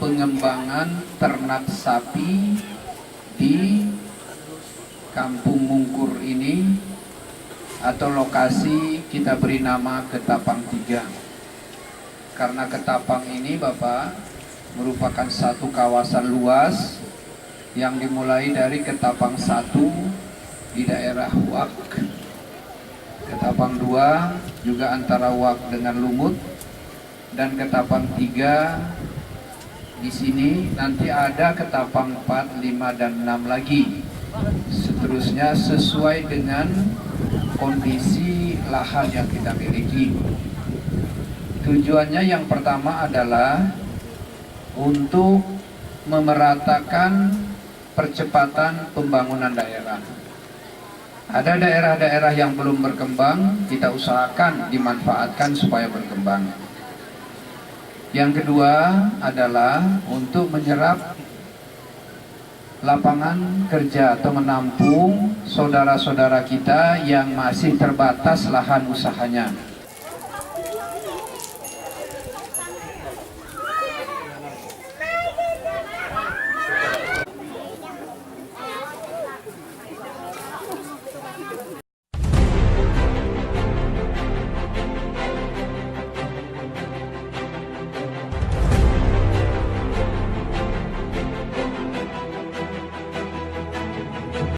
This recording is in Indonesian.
pengembangan ternak sapi di Kampung Mungkur ini, atau lokasi kita beri nama Ketapang 3. Karena Ketapang ini Bapak merupakan satu kawasan luas yang dimulai dari Ketapang 1 di daerah Wak, Ketapang 2 juga antara Wak dengan Lumut, dan Ketapang 3 di sini. Nanti ada Ketapang 4, 5, dan 6 lagi. Seterusnya sesuai dengan kondisi lahan yang kita miliki. Tujuannya yang pertama adalah untuk memeratakan percepatan pembangunan daerah. Ada daerah-daerah yang belum berkembang, kita usahakan dimanfaatkan supaya berkembang. Yang kedua adalah untuk menyerap lapangan kerja atau menampung saudara-saudara kita yang masih terbatas lahan usahanya.